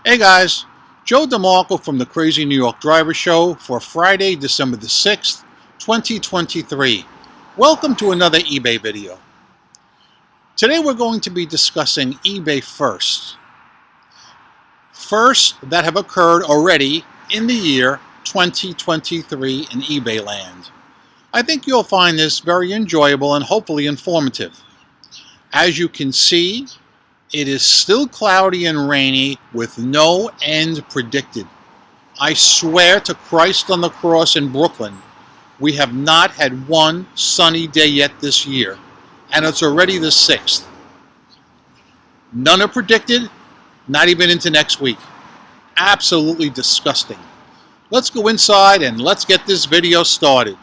Hey guys, Joe DeMarco from the Crazy New York Driver Show for Friday, December the 6th, 2023. Welcome to another eBay video. Today we're going to be discussing eBay firsts. Firsts that have occurred already in the year 2023 in eBay land. I think you'll find this very enjoyable and hopefully informative. As you can see, it is still cloudy and rainy with no end predicted. I swear to Christ on the cross in Brooklyn, we have not had one sunny day yet this year, and it's already the 6th. None are predicted, not even into next week. Absolutely disgusting. Let's go inside and let's get this video started.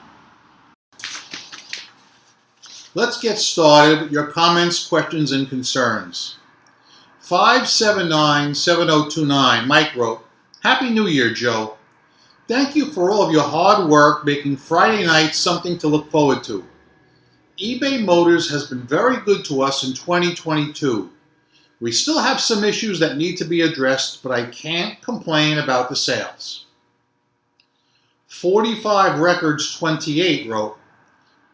Let's get started. Your comments, questions, and concerns. 5797029, Mike wrote, Happy New Year, Joe. Thank you for all of your hard work making Friday night something to look forward to. eBay Motors has been very good to us in 2022. We still have some issues that need to be addressed, but I can't complain about the sales. 45 Records 28 wrote,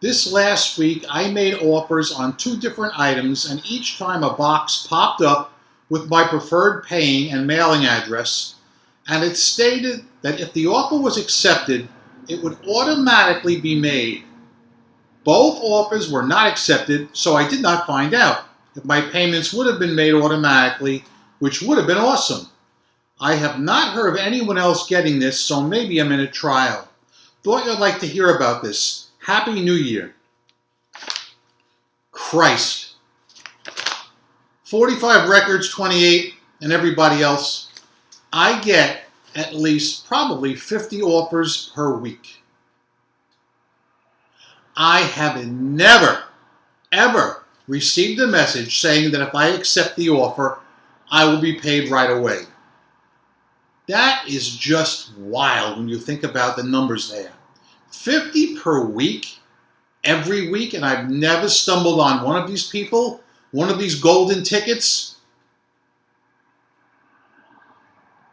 This last week I made offers on 2 different items, and each time a box popped up with my preferred paying and mailing address, and it stated that if the offer was accepted, it would automatically be made. Both offers were not accepted, so I did not find out if my payments would have been made automatically, which would have been awesome. I have not heard of anyone else getting this, so maybe I'm in a trial. Thought you'd like to hear about this. Happy New Year. Christ. 45 Records 28 and everybody else, I get at least probably 50 offers per week. I have never, ever received a message saying that if I accept the offer, I will be paid right away. That is just wild when you think about the numbers there. 50 per week, every week, and I've never stumbled on one of these people, one of these golden tickets.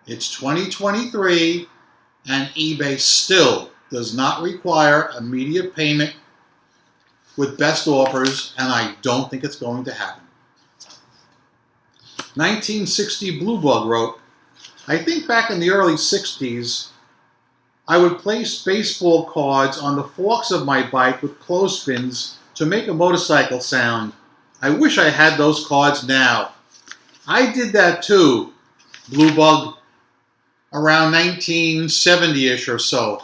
It's 2023, and eBay still does not require immediate payment with best offers, and I don't think it's going to happen. 1960 Blue Bug wrote, I think back in the early 60s, I would place baseball cards on the forks of my bike with clothespins to make a motorcycle sound. I wish I had those cards now. I did that too, Blue Bug, around 1970-ish or so.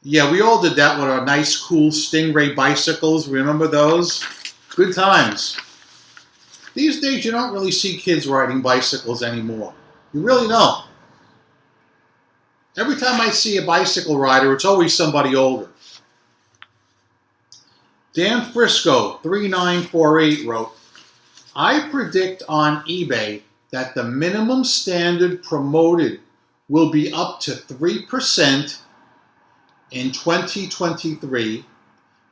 Yeah, we all did that with our nice, cool Stingray bicycles. Remember those? Good times. These days, you don't really see kids riding bicycles anymore. You really don't. Every time I see a bicycle rider, it's always somebody older. Dan Frisco, 3948, wrote, I predict on eBay that the minimum standard promoted will be up to 3% in 2023,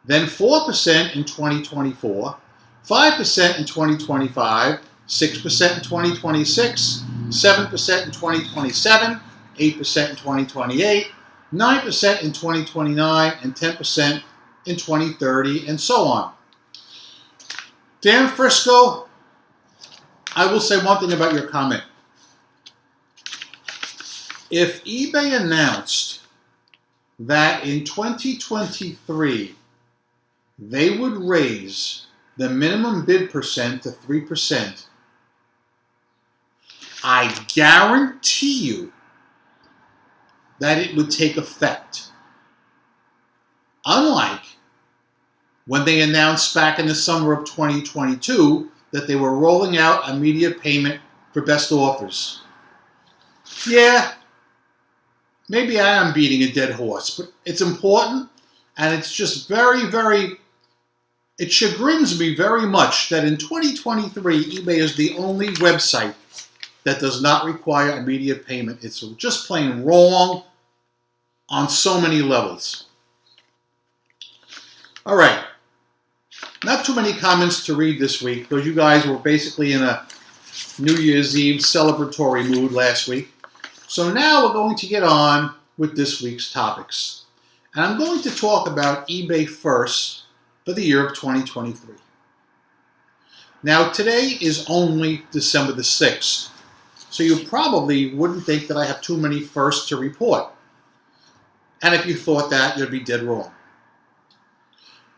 then 4% in 2024, 5% in 2025, 6% in 2026, 7% in 2027, 8% in 2028, 9% in 2029, and 10% in 2030, and so on. Dan Frisco, I will say one thing about your comment. If eBay announced that in 2023 they would raise the minimum bid percent to 3%, I guarantee you that it would take effect. Unlike when they announced back in the summer of 2022 that they were rolling out immediate payment for best offers. Yeah, maybe I am beating a dead horse, but it's important, and it's just it chagrins me very much that in 2023, eBay is the only website that does not require immediate payment. It's just plain wrong on so many levels. All right. Not too many comments to read this week, because you guys were basically in a New Year's Eve celebratory mood last week. So now we're going to get on with this week's topics. And I'm going to talk about eBay first for the year of 2023. Now today is only December the 6th, so you probably wouldn't think that I have too many firsts to report. And if you thought that, you'd be dead wrong.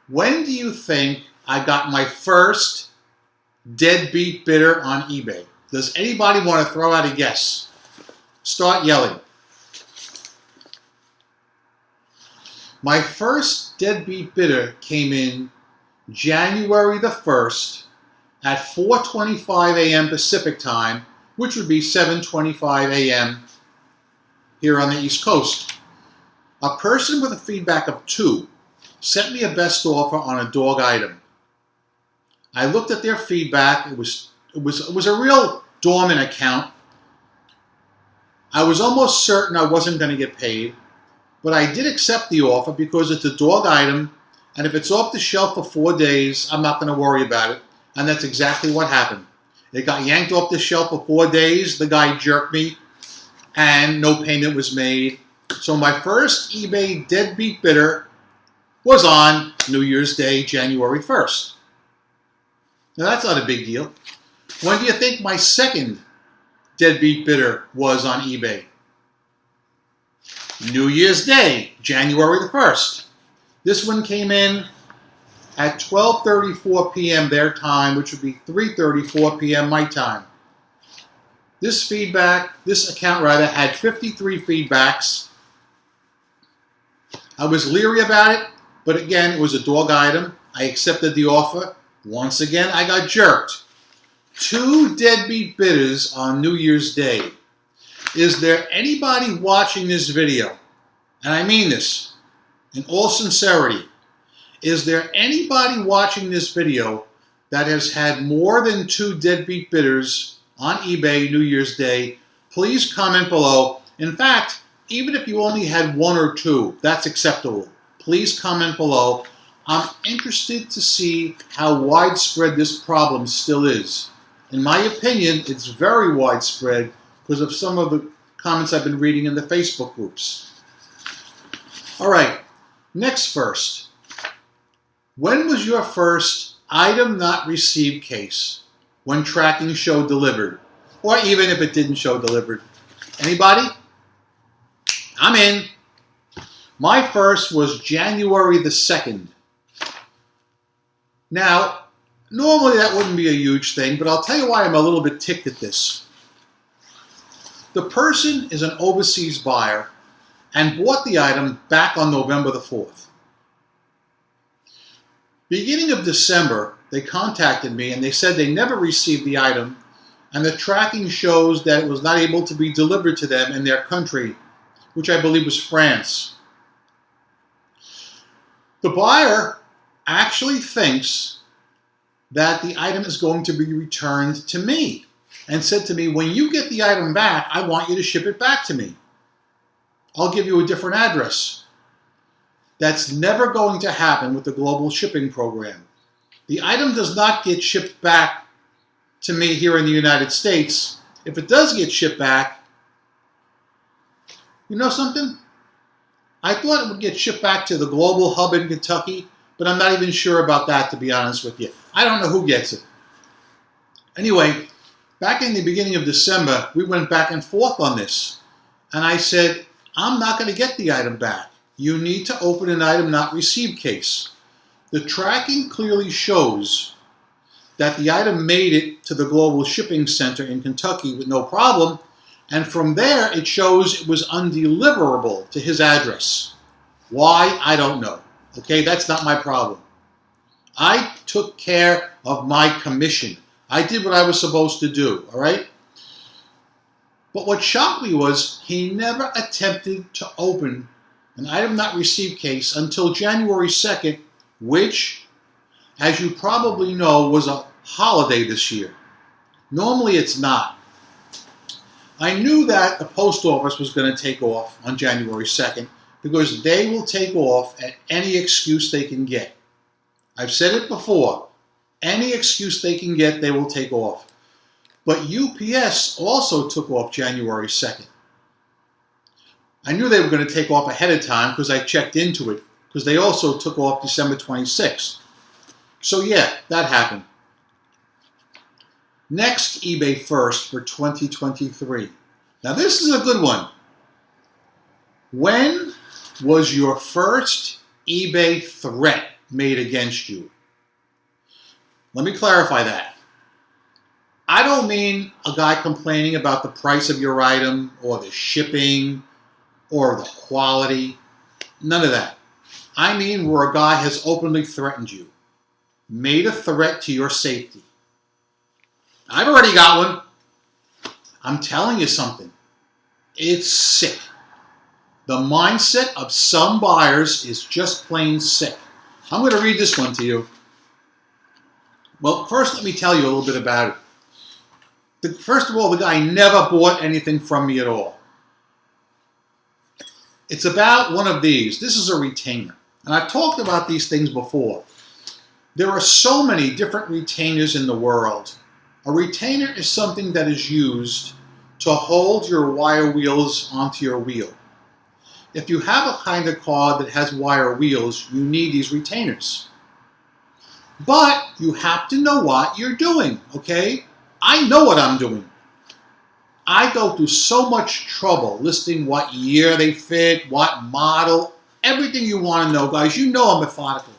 When do you think I got my first deadbeat bidder on eBay? Does anybody want to throw out a guess? Start yelling. My first deadbeat bidder came in January the 1st at 4:25 a.m. Pacific time, which would be 7:25 a.m. here on the East Coast. A person with a feedback of 2 sent me a best offer on a dog item. I looked at their feedback. It was a real dormant account. I was almost certain I wasn't going to get paid, but I did accept the offer because it's a dog item, and if it's off the shelf for 4 days, I'm not going to worry about it. And that's exactly what happened. It got yanked off the shelf for 4 days. The guy jerked me, and no payment was made. So my first eBay deadbeat bidder was on New Year's Day, January 1st. Now that's not a big deal. When do you think my second deadbeat bidder was on eBay? New Year's Day, January the 1st. This one came in at 12:34 p.m. their time, which would be 3:34 p.m. my time. This account had 53 feedbacks. I was leery about it, but again, it was a dog item. I accepted the offer. Once again, I got jerked. 2 deadbeat bidders on New Year's Day. Is there anybody watching this video, and I mean this in all sincerity, is there anybody watching this video that has had more than 2 deadbeat bidders on eBay New Year's Day? Please comment below. In fact, even if you only had 1 or 2, that's acceptable. Please comment below. I'm interested to see how widespread this problem still is. In my opinion, it's very widespread because of some of the comments I've been reading in the Facebook groups. All right, next first. When was your first item not received case when tracking showed delivered? Or even if it didn't show delivered? Anybody? I'm in. My first was January the 2nd. Now, normally that wouldn't be a huge thing, but I'll tell you why I'm a little bit ticked at this. The person is an overseas buyer and bought the item back on November the 4th. Beginning of December, they contacted me and they said they never received the item, and the tracking shows that it was not able to be delivered to them in their country, which I believe was France. The buyer actually thinks that the item is going to be returned to me and said to me, when you get the item back, I want you to ship it back to me. I'll give you a different address. That's never going to happen with the global shipping program. The item does not get shipped back to me here in the United States. If it does get shipped back, you know something? I thought it would get shipped back to the global hub in Kentucky, but I'm not even sure about that, to be honest with you. I don't know who gets it. Anyway, back in the beginning of December, we went back and forth on this. And I said, I'm not going to get the item back. You need to open an item not received case. The tracking clearly shows that the item made it to the global shipping center in Kentucky with no problem, and from there it shows it was undeliverable to his address. Why? I don't know. Okay, that's not my problem. I took care of my commission. I did what I was supposed to do, all right? But what shocked me was he never attempted to open an item not received case until January 2nd, which, as you probably know, was a holiday this year. Normally it's not. I knew that the post office was going to take off on January 2nd because they will take off at any excuse they can get. I've said it before. Any excuse they can get, they will take off. But UPS also took off January 2nd. I knew they were going to take off ahead of time because I checked into it, because they also took off December 26th. So yeah, that happened. Next eBay first for 2023. Now this is a good one. When was your first eBay threat made against you? Let me clarify that. I don't mean a guy complaining about the price of your item or the shipping or the quality. None of that. I mean where a guy has openly threatened you, made a threat to your safety. I've already got one. I'm telling you something. It's sick. The mindset of some buyers is just plain sick. I'm going to read this one to you. Well, first let me tell you a little bit about it. First of all, the guy never bought anything from me at all. It's about one of these. This is a retainer. And I've talked about these things before. There are so many different retainers in the world. A retainer is something that is used to hold your wire wheels onto your wheel. If you have a kind of car that has wire wheels, you need these retainers. But you have to know what you're doing, okay? I know what I'm doing. I go through so much trouble listing what year they fit, what model, everything you want to know, guys. You know I'm methodical.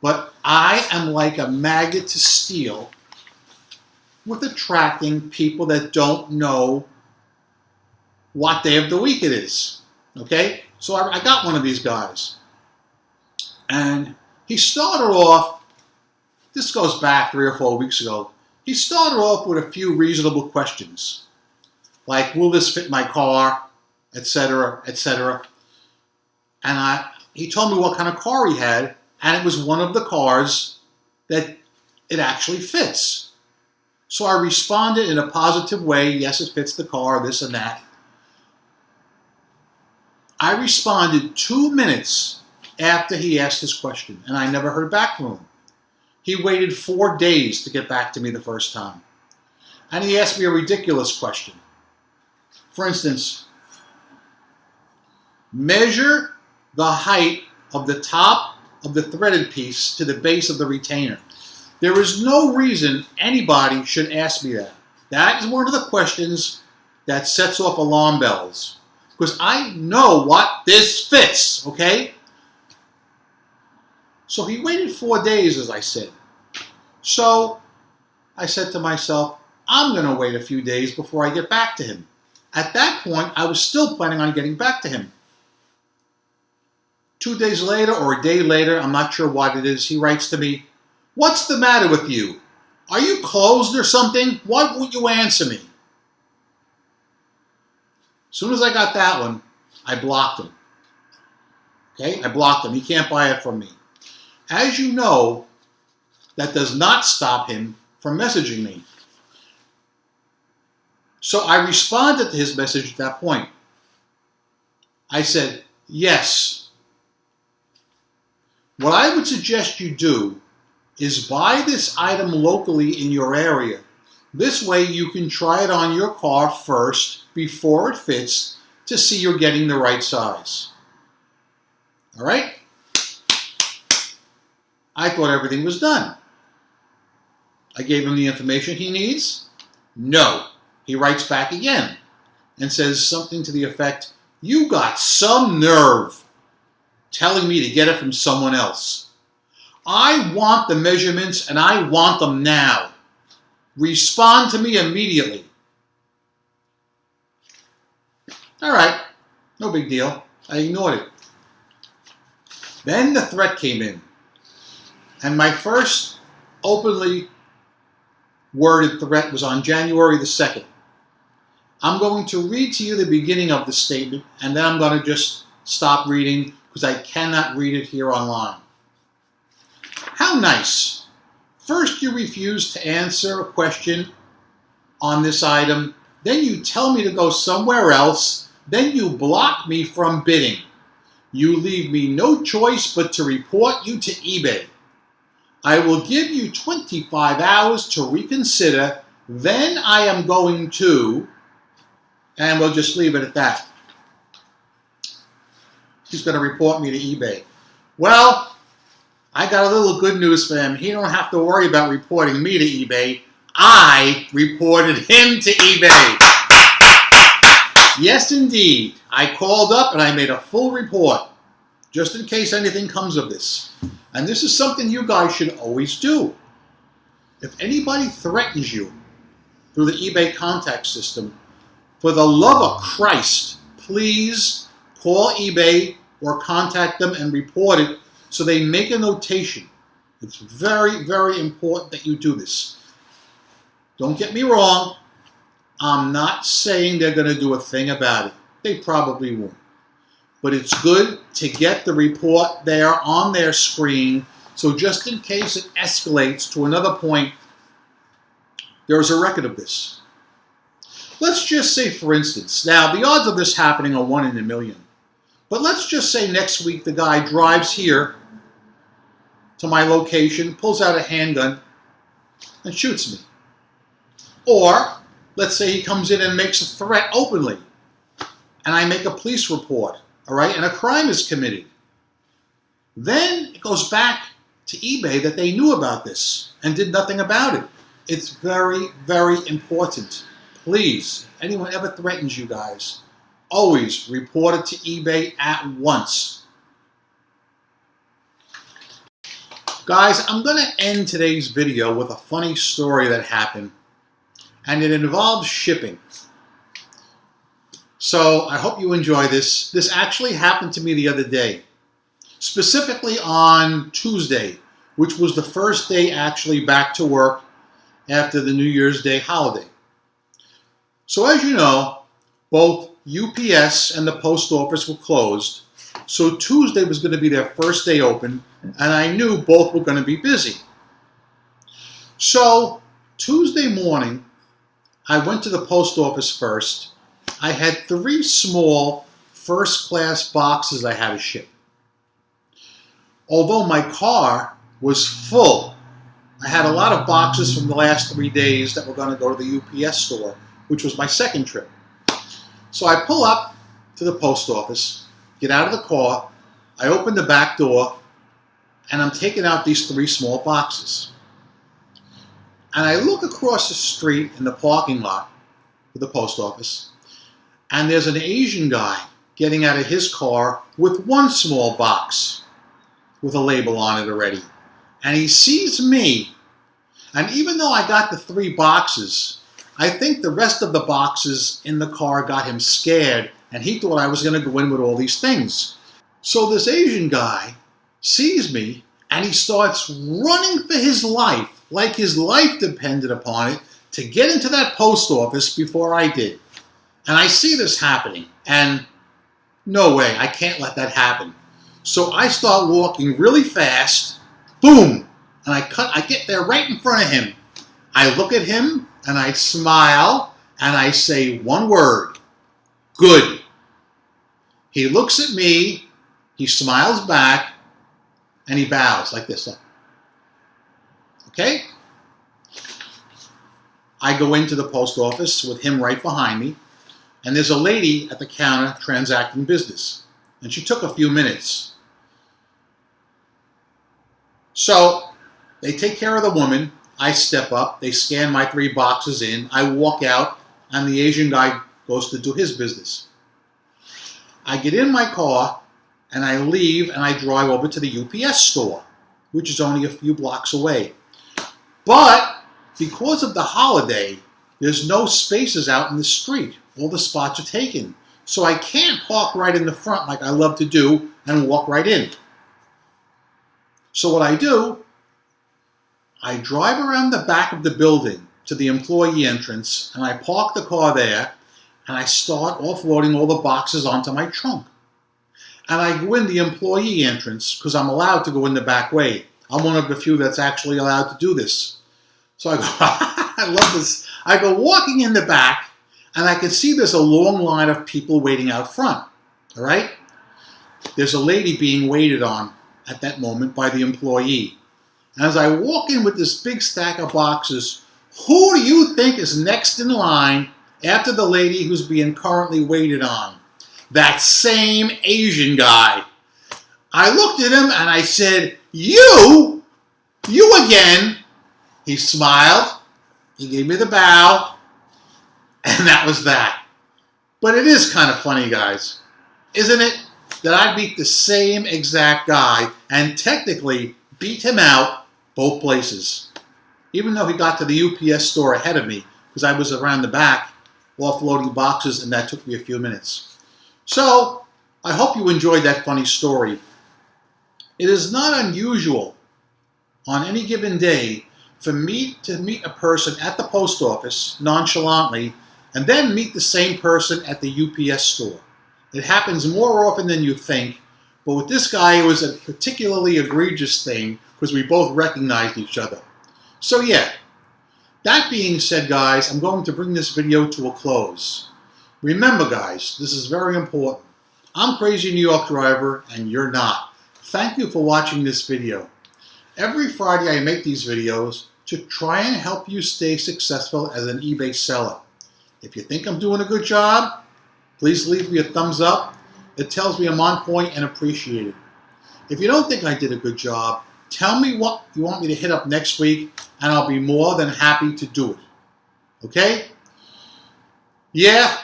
But I am like a magnet to steel with attracting people that don't know what day of the week it is. Okay? So I got one of these guys. And he started off, this goes back 3 or 4 weeks ago, he started off with a few reasonable questions. Like, will this fit my car? Etc., etc. And he told me what kind of car he had, and it was one of the cars that it actually fits. So I responded in a positive way. Yes, it fits the car, this and that. I responded 2 minutes after he asked his question, and I never heard back from him. He waited 4 days to get back to me the first time. And he asked me a ridiculous question. For instance, measure the height of the top of the threaded piece to the base of the retainer. There is no reason anybody should ask me that. That is one of the questions that sets off alarm bells. Because I know what this fits, okay? So he waited 4 days, as I said. So I said to myself, I'm going to wait a few days before I get back to him. At that point, I was still planning on getting back to him. 2 days later or a day later, I'm not sure what it is, he writes to me, "What's the matter with you? Are you closed or something? Why won't you answer me?" As soon as I got that one, I blocked him. Okay, I blocked him. He can't buy it from me. As you know, that does not stop him from messaging me. So I responded to his message at that point. I said, yes. What I would suggest you do is buy this item locally in your area. This way you can try it on your car first before it fits to see you're getting the right size. All right? I thought everything was done. I gave him the information he needs. No. He writes back again and says something to the effect, "You got some nerve telling me to get it from someone else. I want the measurements and I want them now. Respond to me immediately." All right, no big deal. I ignored it. Then the threat came in. And my first openly worded threat was on January the 2nd. I'm going to read to you the beginning of the statement, and then I'm going to just stop reading because I cannot read it here online. How nice. First you refuse to answer a question on this item, then you tell me to go somewhere else, then you block me from bidding. You leave me no choice but to report you to eBay. I will give you 25 hours to reconsider, then I am going to, and we'll just leave it at that. He's going to report me to eBay. Well, I got a little good news for him. He don't have to worry about reporting me to eBay. I reported him to eBay. Yes, indeed. I called up and I made a full report, just in case anything comes of this. And this is something you guys should always do. If anybody threatens you through the eBay contact system, for the love of Christ, please call eBay or contact them and report it so they make a notation. It's very, very important that you do this. Don't get me wrong. I'm not saying they're going to do a thing about it. They probably won't. But it's good to get the report there on their screen, so just in case it escalates to another point, there's a record of this. Let's just say, for instance, now the odds of this happening are 1 in a million. But let's just say next week the guy drives here to my location, pulls out a handgun, and shoots me. Or, let's say he comes in and makes a threat openly, and I make a police report, all right, and a crime is committed. Then it goes back to eBay that they knew about this and did nothing about it. It's very, very important. Please, if anyone ever threatens you guys, always report it to eBay at once. Guys, I'm going to end today's video with a funny story that happened, and it involves shipping. So I hope you enjoy this. This actually happened to me the other day, specifically on Tuesday, which was the first day actually back to work after the New Year's Day holiday. So as you know, both UPS and the post office were closed, so Tuesday was going to be their first day open, and I knew both were going to be busy. So Tuesday morning, I went to the post office first. I had 3 small first-class boxes I had to ship. Although my car was full, I had a lot of boxes from the last 3 days that were going to go to the UPS store, which was my second trip. So I pull up to the post office, get out of the car, I open the back door, and I'm taking out these 3 small boxes. And I look across the street in the parking lot for the post office, and there's an Asian guy getting out of his car with 1 small box with a label on it already. And he sees me, and even though I got the 3 boxes, I think the rest of the boxes in the car got him scared, and he thought I was going to go in with all these things. So this Asian guy sees me, and he starts running for his life, like his life depended upon it, to get into that post office before I did. And I see this happening, and no way, I can't let that happen. So I start walking really fast, boom, and I get there right in front of him. I look at him, and I smile, and I say 1 word, good. He looks at me, he smiles back, and he bows like this. Okay? I go into the post office with him right behind me, and there's a lady at the counter transacting business, and she took a few minutes. So they take care of the woman. I step up, they scan my 3 boxes in, I walk out, and the Asian guy goes to do his business. I get in my car, and I leave, and I drive over to the UPS store, which is only a few blocks away. But because of the holiday, there's no spaces out in the street. All the spots are taken. So I can't park right in the front like I love to do and walk right in. So what I do, I drive around the back of the building to the employee entrance, and I park the car there, and I start offloading all the boxes onto my trunk. And I go in the employee entrance because I'm allowed to go in the back way. I'm one of the few that's actually allowed to do this. So I go, I love this. I go walking in the back, and I can see there's a long line of people waiting out front. All right? There's a lady being waited on at that moment by the employee. And as I walk in with this big stack of boxes, who do you think is next in line after the lady who's being currently waited on? that same Asian guy. I looked at him and I said, "You? You again?" He smiled, he gave me the bow, and that was that. But it is kind of funny, guys, isn't it? That I beat the same exact guy and technically beat him out both places. Even though he got to the UPS store ahead of me, because I was around the back offloading boxes, and that took me a few minutes. So, I hope you enjoyed that funny story. It is not unusual on any given day for me to meet a person at the post office nonchalantly and then meet the same person at the UPS store. It happens more often than you think, but with this guy it was a particularly egregious thing because we both recognized each other. So yeah, that being said, guys, I'm going to bring this video to a close. Remember, guys, this is very important. I'm Crazy New York Driver and you're not. Thank you for watching this video. Every Friday I make these videos to try and help you stay successful as an eBay seller. If you think I'm doing a good job, please leave me a thumbs up. It tells me I'm on point and appreciated. If you don't think I did a good job, tell me what you want me to hit up next week and I'll be more than happy to do it. Okay? Yeah.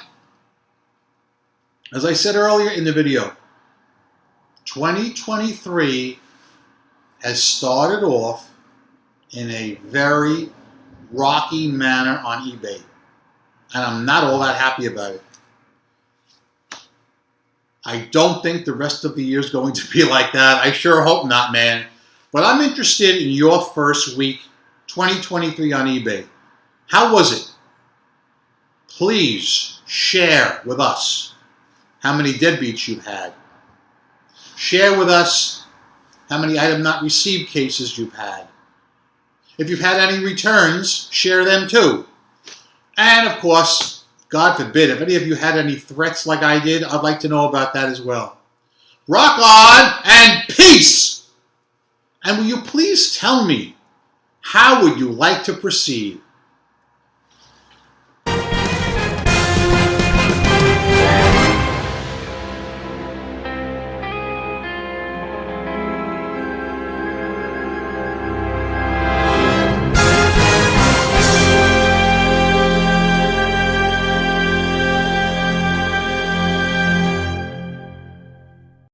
As I said earlier in the video, 2023 has started off in a very rocky manner on eBay. And I'm not all that happy about it. I don't think the rest of the year is going to be like that. I sure hope not, man. But I'm interested in your first week, 2023 on eBay. How was it? Please share with us how many deadbeats you've had. Share with us how many item not received cases you've had. If you've had any returns, share them too. And of course, God forbid, if any of you had any threats like I did, I'd like to know about that as well. Rock on and peace! And will you please tell me, how would you like to proceed?